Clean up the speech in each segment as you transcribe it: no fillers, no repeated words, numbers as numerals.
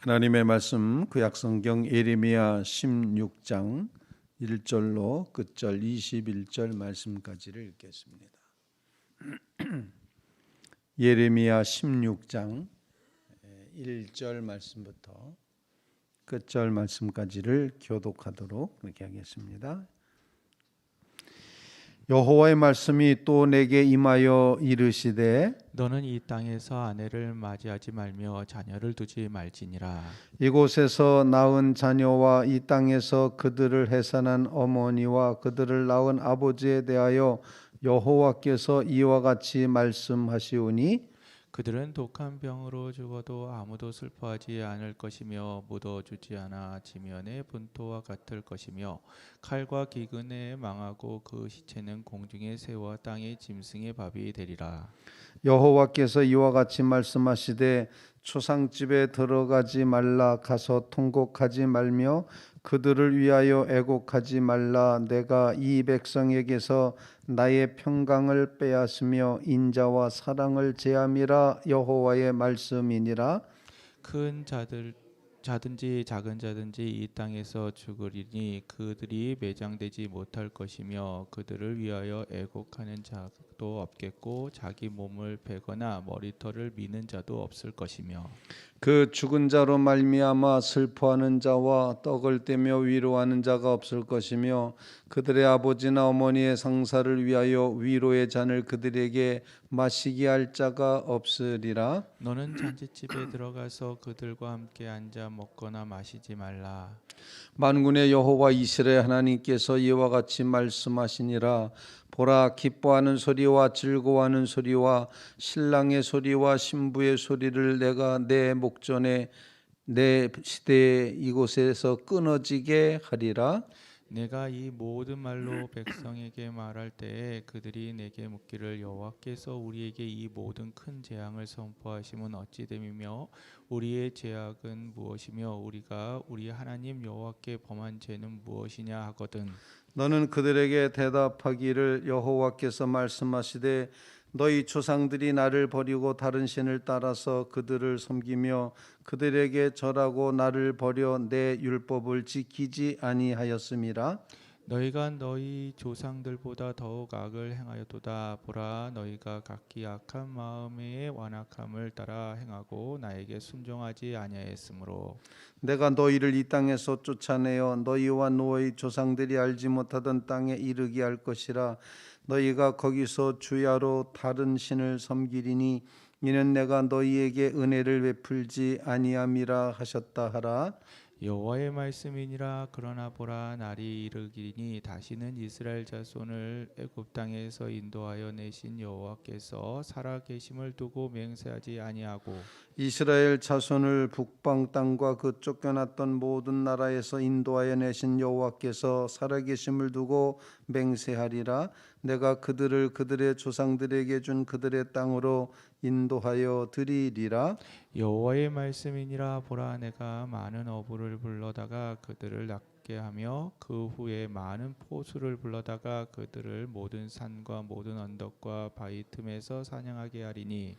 하나님의 말씀 구약성경 예레미야 16장 1절로 끝절 21절 말씀까지를 읽겠습니다. 예레미야 16장 1절 말씀부터 끝절 말씀까지를 교독하도록 그렇게 하겠습니다. 여호와의 말씀이 또 내게 임하여 이르시되 너는 이 땅에서 아내를 맞이하지 말며 자녀를 두지 말지니라. 이곳에서 낳은 자녀와 이 땅에서 그들을 해산한 어머니와 그들을 낳은 아버지에 대하여 여호와께서 이와 같이 말씀하시오니 그들은 독한 병으로 죽어도 아무도 슬퍼하지 않을 것이며 묻어주지 않아 지면의 분토와 같을 것이며 칼과 기근에 망하고 그 시체는 공중의 새와 땅의 짐승의 밥이 되리라. 여호와께서 이와 같이 말씀하시되 초상집에 들어가지 말라 가서 통곡하지 말며 그들을 위하여 애곡하지 말라. 내가 이 백성에게서 나의 평강을 빼앗으며 인자와 사랑을 제함이라. 여호와의 말씀이니라. 큰 자든지 작은 자든지 이 땅에서 죽으리니 그들이 매장되지 못할 것이며 그들을 위하여 애곡하는 자도 없겠고 자기 몸을 베거나 머리털을 미는 자도 없을 것이며 그 죽은 자로 말미암아 슬퍼하는 자와 떡을 떼며 위로하는 자가 없을 것이며 그들의 아버지나 어머니의 상사를 위하여 위로의 잔을 그들에게 마시게 할 자가 없으리라. 너는 잔치집에 들어가서 그들과 함께 앉아 먹거나 마시지 말라. 만군의 여호와 이스라엘 하나님께서 이와 같이 말씀하시니라. 보라, 기뻐하는 소리와 즐거워하는 소리와 신랑의 소리와 신부의 소리를 내가 내 목전에 내 시대에 이곳에서 끊어지게 하리라. 내가 이 모든 말로 백성에게 말할 때에 그들이 내게 묻기를 여호와께서 우리에게 이 모든 큰 재앙을 선포하심은 어찌 됨이며 우리의 죄악은 무엇이며 우리가 우리 하나님 여호와께 범한 죄는 무엇이냐 하거든. 너는 그들에게 대답하기를 여호와께서 말씀하시되 너희 조상들이 나를 버리고 다른 신을 따라서 그들을 섬기며 그들에게 절하고 나를 버려 내 율법을 지키지 아니하였음이라. 너희가 너희 조상들보다 더욱 악을 행하였도다. 보라, 너희가 각기 악한 마음의 완악함을 따라 행하고 나에게 순종하지 아니하였으므로 내가 너희를 이 땅에서 쫓아내어 너희와 너희 조상들이 알지 못하던 땅에 이르게 할 것이라. 너희가 거기서 주야로 다른 신을 섬기리니 이는 내가 너희에게 은혜를 베풀지 아니함이라 하셨다 하라. 여호와의 말씀이니라. 그러나 보라, 날이 이르기니 다시는 이스라엘 자손을 애굽 땅에서 인도하여 내신 여호와께서 살아계심을 두고 맹세하지 아니하고 이스라엘 자손을 북방 땅과 그 쫓겨났던 모든 나라에서 인도하여 내신 여호와께서 살아계심을 두고 맹세하리라. 내가 그들을 그들의 조상들에게 준 그들의 땅으로 인도하여 드리리라. 여호와의 말씀이니라. 보라, 내가 많은 어부를 불러다가 그들을 낫게 하며 그 후에 많은 포수를 불러다가 그들을 모든 산과 모든 언덕과 바위 틈에서 사냥하게 하리니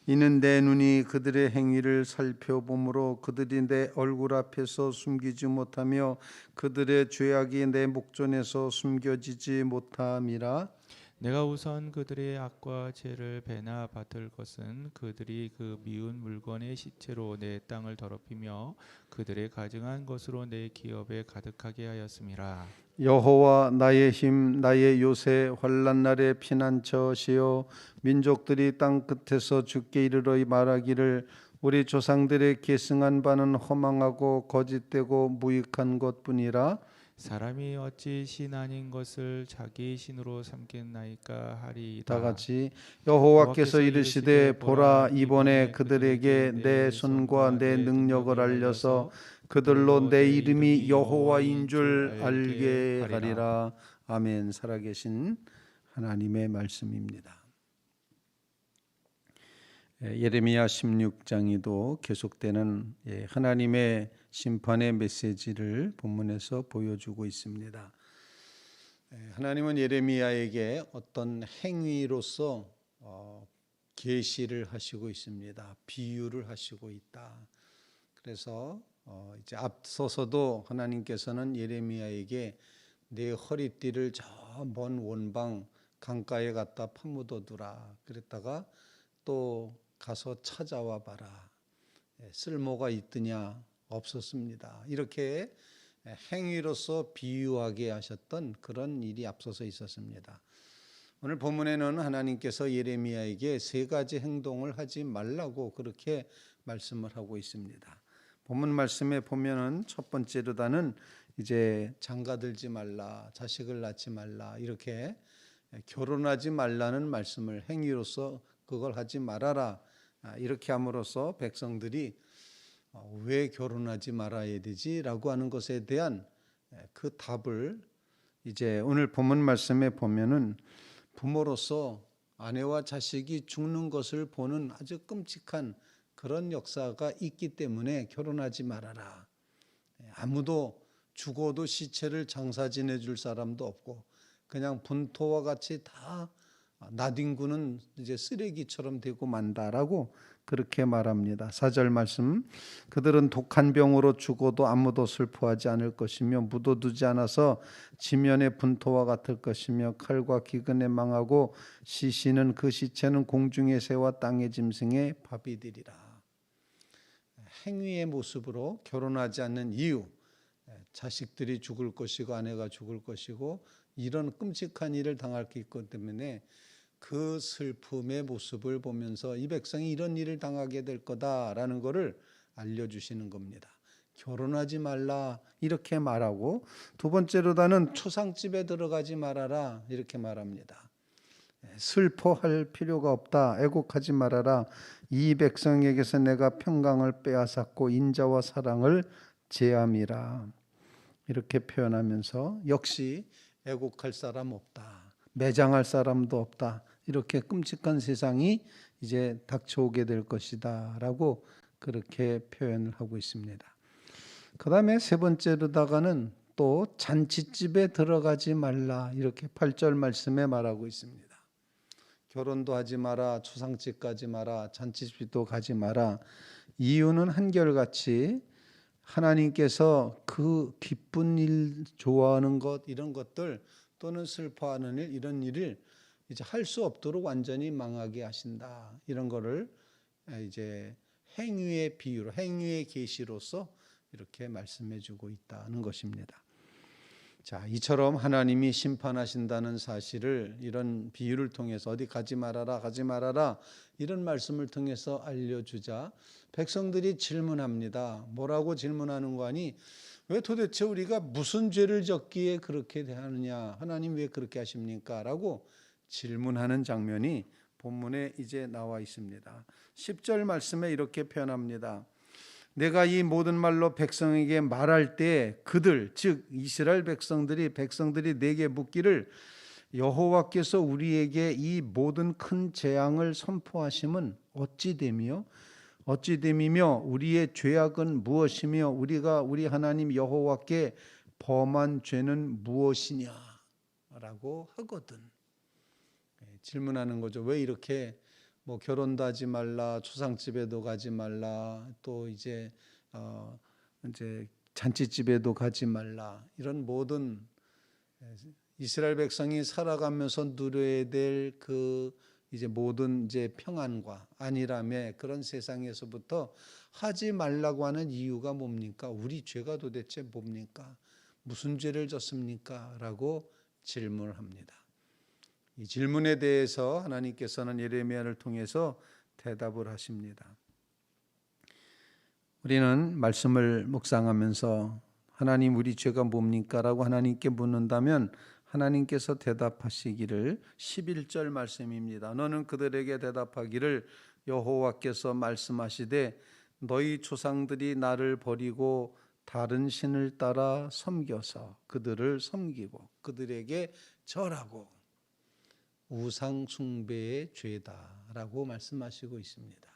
이는 내 눈이 그들의 행위를 살펴보므로 그들이 내 얼굴 앞에서 숨기지 못하며 그들의 죄악이 내 목전에서 숨겨지지 못함이라. 내가 우선 그들의 악과 죄를 배나 받을 것은 그들이 그 미운 물건의 시체로 내 땅을 더럽히며 그들의 가증한 것으로 내 기업에 가득하게 하였음이라. 여호와 나의 힘 나의 요새 환난 날의 피난처시여 민족들이 땅 끝에서 주께 이르러 말하기를 우리 조상들의 계승한 바는 허망하고 거짓되고 무익한 것뿐이라. 사람이 어찌 신 아닌 것을 자기 신으로 삼겠나이까 하리이다. 다 같이 여호와께서 이르시되 보라, 이번에 그들에게 내 손과 내 능력을 알려서 그들로 내 이름이 여호와인 줄 알게 하리라. 아멘. 살아계신 하나님의 말씀입니다. 예레미야 16장에도 계속되는 하나님의 심판의 메시지를 본문에서 보여주고 있습니다. 하나님은 예레미야에게 어떤 행위로서 계시를 하시고 있습니다. 비유를 하시고 있다. 그래서 이제 앞서서도 하나님께서는 예레미야에게 내 허리띠를 저 먼 원방 강가에 갖다 파묻어 두라. 그랬다가 또 가서 찾아와 봐라. 쓸모가 있더냐? 없었습니다. 이렇게 행위로서 비유하게 하셨던 그런 일이 앞서서 있었습니다. 오늘 본문에는 하나님께서 예레미야에게 세 가지 행동을 하지 말라고 그렇게 말씀을 하고 있습니다. 본문 말씀에 보면은 첫 번째로다는 이제 장가들지 말라, 자식을 낳지 말라, 이렇게 결혼하지 말라는 말씀을 행위로서 그걸 하지 말아라, 이렇게 함으로써 백성들이 왜 결혼하지 말아야 되지라고 하는 것에 대한 그 답을 이제 오늘 본문 말씀에 보면은 부모로서 아내와 자식이 죽는 것을 보는 아주 끔찍한 그런 역사가 있기 때문에 결혼하지 말아라. 아무도 죽어도 시체를 장사 지내줄 사람도 없고 그냥 분토와 같이 다 나뒹구는 이제 쓰레기처럼 되고 만다라고 그렇게 말합니다. 4절 말씀, 그들은 독한 병으로 죽어도 아무도 슬퍼하지 않을 것이며 묻어두지 않아서 지면의 분토와 같을 것이며 칼과 기근에 망하고 시신은 그 시체는 공중의 새와 땅의 짐승의 밥이 되리라. 행위의 모습으로 결혼하지 않는 이유, 자식들이 죽을 것이고 아내가 죽을 것이고 이런 끔찍한 일을 당할 게 있기 때문에 그 슬픔의 모습을 보면서 이 백성이 이런 일을 당하게 될 거다라는 것을 알려주시는 겁니다. 결혼하지 말라 이렇게 말하고, 두 번째로다는 초상집에 들어가지 말아라 이렇게 말합니다. 슬퍼할 필요가 없다, 애곡하지 말아라. 이 백성에게서 내가 평강을 빼앗았고 인자와 사랑을 제함이라, 이렇게 표현하면서 역시 애곡할 사람 없다, 매장할 사람도 없다, 이렇게 끔찍한 세상이 이제 닥쳐오게 될 것이다 라고 그렇게 표현을 하고 있습니다. 그 다음에 세 번째로다가는 또 잔치집에 들어가지 말라 이렇게 8절 말씀에 말하고 있습니다. 결혼도 하지 마라, 초상집 가지 마라, 잔치집도 가지 마라. 이유는 한결같이 하나님께서 그 기쁜 일, 좋아하는 것, 이런 것들 또는 슬퍼하는 일, 이런 일을 이제 할 수 없도록 완전히 망하게 하신다. 이런 거를 이제 행위의 비유로, 행위의 계시로서 이렇게 말씀해 주고 있다는 것입니다. 자, 이처럼 하나님이 심판하신다는 사실을 이런 비유를 통해서 어디 가지 말아라, 가지 말아라 이런 말씀을 통해서 알려주자 백성들이 질문합니다. 뭐라고 질문하는 거 아니? 왜 도대체 우리가 무슨 죄를 졌기에 그렇게 대하느냐? 하나님 왜 그렇게 하십니까? 라고 질문하는 장면이 본문에 이제 나와 있습니다. 10절 말씀에 이렇게 표현합니다. 내가 이 모든 말로 백성에게 말할 때 그들, 즉 이스라엘 백성들이 내게 묻기를 여호와께서 우리에게 이 모든 큰 재앙을 선포하심은 어찌 됨이며 우리의 죄악은 무엇이며 우리가 우리 하나님 여호와께 범한 죄는 무엇이냐라고 하거든. 질문하는 거죠. 왜 이렇게 뭐 결혼도 하지 말라, 초상집에도 가지 말라, 또 이제 잔치집에도 가지 말라, 이런 모든 이스라엘 백성이 살아가면서 누려야 될 그 이제 모든 이제 평안과 안일함의 그런 세상에서부터 하지 말라고 하는 이유가 뭡니까? 우리 죄가 도대체 뭡니까? 무슨 죄를 졌습니까? 라고 질문을 합니다. 이 질문에 대해서 하나님께서는 예레미야를 통해서 대답을 하십니다. 우리는 말씀을 묵상하면서 하나님 우리 죄가 뭡니까? 라고 하나님께 묻는다면 하나님께서 대답하시기를 11절 말씀입니다. 너는 그들에게 대답하기를 여호와께서 말씀하시되 너희 조상들이 나를 버리고 다른 신을 따라 섬겨서 그들을 섬기고 그들에게 절하고 우상 숭배의 죄다라고 말씀하시고 있습니다.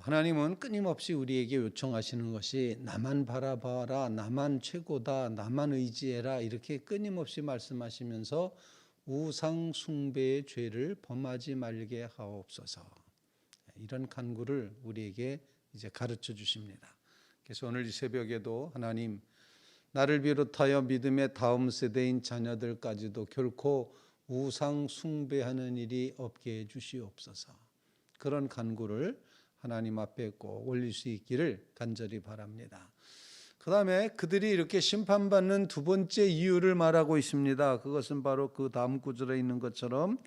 하나님은 끊임없이 우리에게 요청하시는 것이 나만 바라봐라, 나만 최고다, 나만 의지해라, 이렇게 끊임없이 말씀하시면서 우상 숭배의 죄를 범하지 말게 하옵소서, 이런 간구를 우리에게 이제 가르쳐 주십니다. 그래서 오늘 이 새벽에도 하나님, 나를 비롯하여 믿음의 다음 세대인 자녀들까지도 결코 우상 숭배하는 일이 없게 해 주시옵소서. 그런 간구를 하나님 앞에 꼭 올릴 수 있기를 간절히 바랍니다. 그 다음에 그들이 이렇게 심판받는 두 번째 이유를 말하고 있습니다. 그것은 바로 그 다음 구절에 있는 것처럼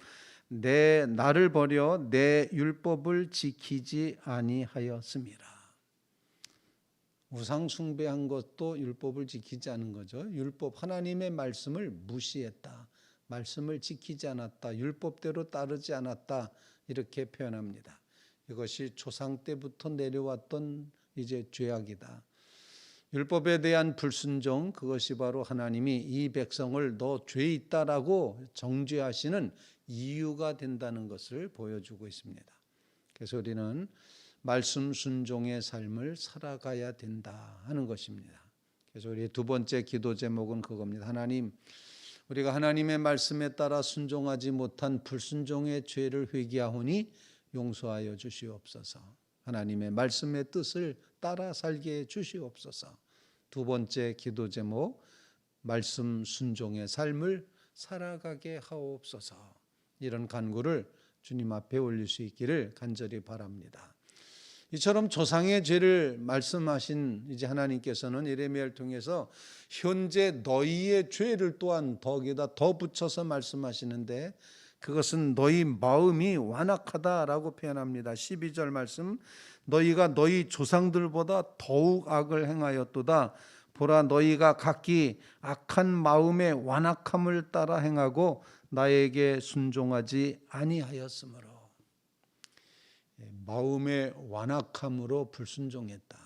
나를 버려 내 율법을 지키지 아니하였음이라. 우상 숭배한 것도 율법을 지키지 않은 거죠. 율법, 하나님의 말씀을 무시했다. 말씀을 지키지 않았다. 율법대로 따르지 않았다. 이렇게 표현합니다. 이것이 조상 때부터 내려왔던 이제 죄악이다. 율법에 대한 불순종, 그것이 바로 하나님이 이 백성을 너 죄 있다라고 정죄하시는 이유가 된다는 것을 보여주고 있습니다. 그래서 우리는 말씀 순종의 삶을 살아가야 된다 하는 것입니다. 그래서 우리의 두 번째 기도 제목은 그겁니다. 하나님, 우리가 하나님의 말씀에 따라 순종하지 못한 불순종의 죄를 회개하오니 용서하여 주시옵소서. 하나님의 말씀의 뜻을 따라 살게 해 주시옵소서. 두 번째 기도 제목, 말씀 순종의 삶을 살아가게 하옵소서. 이런 간구를 주님 앞에 올릴 수 있기를 간절히 바랍니다. 이처럼 조상의 죄를 말씀하신 이제 하나님께서는 예레미야를 통해서 현재 너희의 죄를 또한 거기다 더 붙여서 말씀하시는데, 그것은 너희 마음이 완악하다라고 표현합니다. 12절 말씀, 너희가 너희 조상들보다 더욱 악을 행하였도다. 보라, 너희가 각기 악한 마음의 완악함을 따라 행하고 나에게 순종하지 아니하였으므로. 마음의 완악함으로 불순종했다.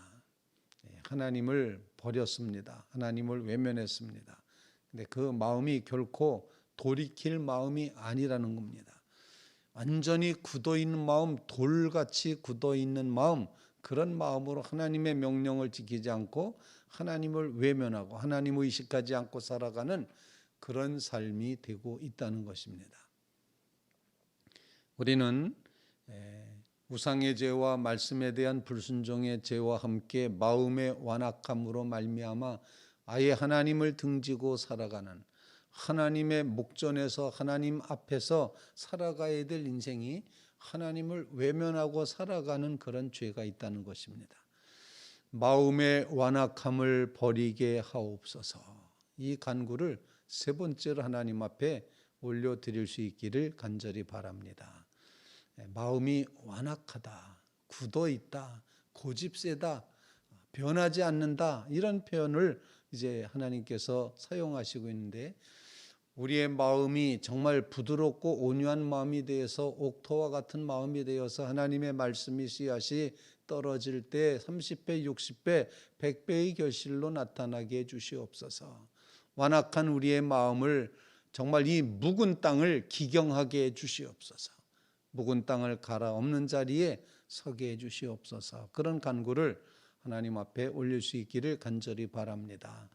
하나님을 버렸습니다. 하나님을 외면했습니다. 근데 그 마음이 결코 돌이킬 마음이 아니라는 겁니다. 완전히 굳어있는 마음, 돌같이 굳어있는 마음, 그런 마음으로 하나님의 명령을 지키지 않고 하나님을 외면하고 하나님 의식하지 않고 살아가는 그런 삶이 되고 있다는 것입니다. 우리는 우상의 죄와 말씀에 대한 불순종의 죄와 함께 마음의 완악함으로 말미암아 아예 하나님을 등지고 살아가는, 하나님의 목전에서 하나님 앞에서 살아가야 될 인생이 하나님을 외면하고 살아가는 그런 죄가 있다는 것입니다. 마음의 완악함을 버리게 하옵소서. 이 간구를 세 번째로 하나님 앞에 올려드릴 수 있기를 간절히 바랍니다. 마음이 완악하다, 굳어있다, 고집세다, 변하지 않는다, 이런 표현을 이제 하나님께서 사용하시고 있는데, 우리의 마음이 정말 부드럽고 온유한 마음이 되어서 옥토와 같은 마음이 되어서 하나님의 말씀이 씨앗이 떨어질 때 30배, 60배, 100배의 결실로 나타나게 해 주시옵소서. 완악한 우리의 마음을 정말 이 묵은 땅을 기경하게 해 주시옵소서. 묵은 땅을 갈아엎는 자리에 서게 해 주시옵소서. 그런 간구를 하나님 앞에 올릴 수 있기를 간절히 바랍니다.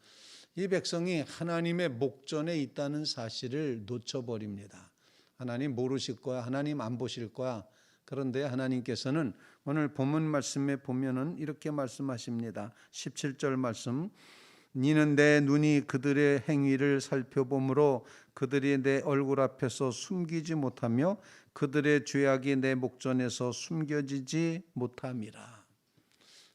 이 백성이 하나님의 목전에 있다는 사실을 놓쳐버립니다. 하나님 모르실 거야, 하나님 안 보실 거야. 그런데 하나님께서는 오늘 본문 말씀에 보면은 이렇게 말씀하십니다. 17절 말씀, 니는 내 눈이 그들의 행위를 살펴보므로 그들이 내 얼굴 앞에서 숨기지 못하며 그들의 죄악이 내 목전에서 숨겨지지 못함이라.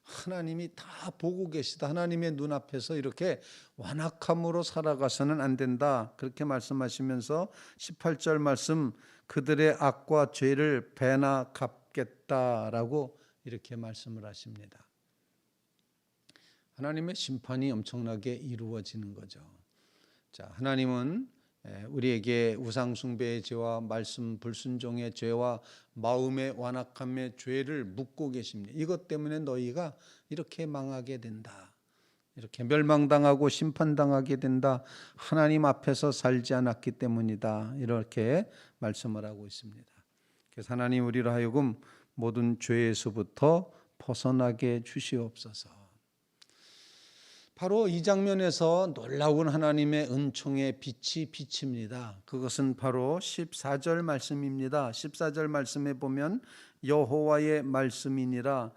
하나님이 다 보고 계시다. 하나님의 눈앞에서 이렇게 완악함으로 살아가서는 안 된다. 그렇게 말씀하시면서 18절 말씀, 그들의 악과 죄를 배나 갚겠다라고 이렇게 말씀을 하십니다. 하나님의 심판이 엄청나게 이루어지는 거죠. 자, 하나님은 우리에게 우상 숭배의 죄와 말씀 불순종의 죄와 마음의 완악함의 죄를 묻고 계십니다. 이것 때문에 너희가 이렇게 망하게 된다. 이렇게 멸망당하고 심판당하게 된다. 하나님 앞에서 살지 않았기 때문이다. 이렇게 말씀을 하고 있습니다. 그래서 하나님 우리로 하여금 모든 죄에서부터 벗어나게 주시옵소서. 바로 이 장면에서 놀라운 하나님의 은총의 빛이 비칩니다. 그것은 바로 14절 말씀입니다. 14절 말씀에 보면 여호와의 말씀이니라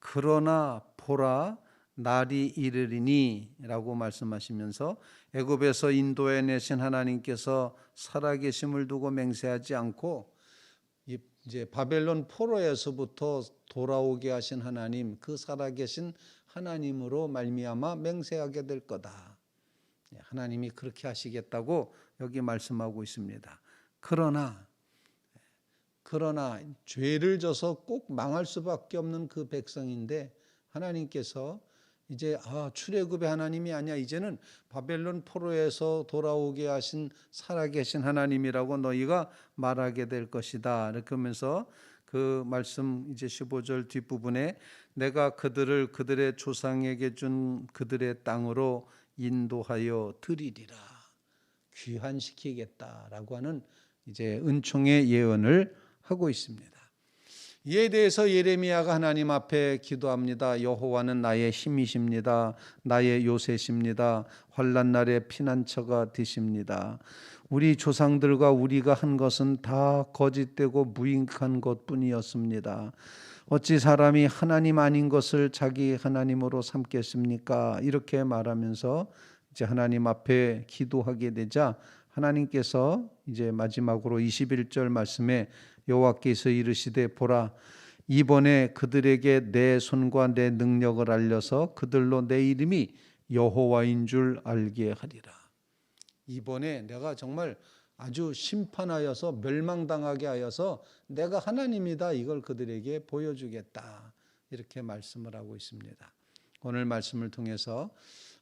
그러나 보라 날이 이르리니라고 말씀하시면서 애굽에서 인도해 내신 하나님께서 살아계심을 두고 맹세하지 않고 이제 바벨론 포로에서부터 돌아오게 하신 하나님, 그 살아계신 하나님으로 말미암아 맹세하게 될 거다. 하나님이 그렇게 하시겠다고 여기 말씀하고 있습니다. 그러나 죄를 져서 꼭 망할 수밖에 없는 그 백성인데 하나님께서 이제 출애굽의 하나님이 아니야, 이제는 바벨론 포로에서 돌아오게 하신 살아계신 하나님이라고 너희가 말하게 될 것이다. 이렇게 하면서 그 말씀 이제 15절 뒷부분에 내가 그들을 그들의 조상에게 준 그들의 땅으로 인도하여 드리리라, 귀환시키겠다라고 하는 이제 은총의 예언을 하고 있습니다. 이에 대해서 예레미야가 하나님 앞에 기도합니다. 여호와는 나의 힘이십니다. 나의 요새십니다. 환난 날의 피난처가 되십니다. 우리 조상들과 우리가 한 것은 다 거짓되고 무익한 것뿐이었습니다. 어찌 사람이 하나님 아닌 것을 자기 하나님으로 삼겠습니까? 이렇게 말하면서 이제 하나님 앞에 기도하게 되자 하나님께서 이제 마지막으로 21절 말씀에 여호와께서 이르시되 보라 이번에 그들에게 내 손과 내 능력을 알려서 그들로 내 이름이 여호와인 줄 알게 하리라. 이번에 내가 정말 아주 심판하여서 멸망당하게 하여서 내가 하나님이다, 이걸 그들에게 보여주겠다, 이렇게 말씀을 하고 있습니다. 오늘 말씀을 통해서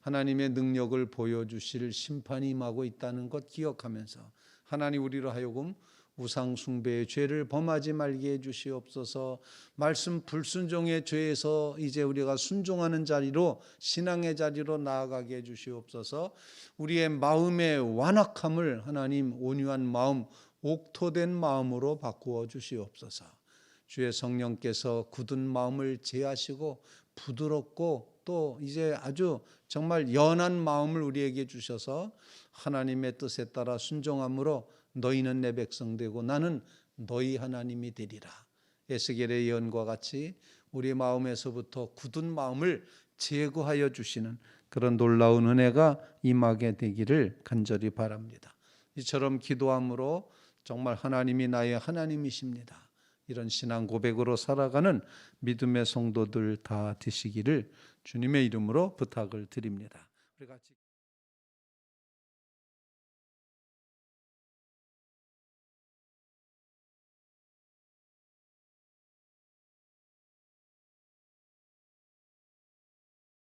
하나님의 능력을 보여주실 심판이 임하고 있다는 것 기억하면서 하나님 우리로 하여금 우상 숭배의 죄를 범하지 말게 해주시옵소서. 말씀 불순종의 죄에서 이제 우리가 순종하는 자리로, 신앙의 자리로 나아가게 해주시옵소서. 우리의 마음의 완악함을 하나님 온유한 마음, 옥토된 마음으로 바꾸어 주시옵소서. 주의 성령께서 굳은 마음을 제하시고 부드럽고 또 이제 아주 정말 연한 마음을 우리에게 주셔서 하나님의 뜻에 따라 순종함으로 너희는 내 백성 되고 나는 너희 하나님이 되리라. 에스겔의 예언과 같이 우리 마음에서부터 굳은 마음을 제거하여 주시는 그런 놀라운 은혜가 임하게 되기를 간절히 바랍니다. 이처럼 기도함으로 정말 하나님이 나의 하나님이십니다, 이런 신앙 고백으로 살아가는 믿음의 성도들 다 되시기를 주님의 이름으로 부탁을 드립니다. 우리 같이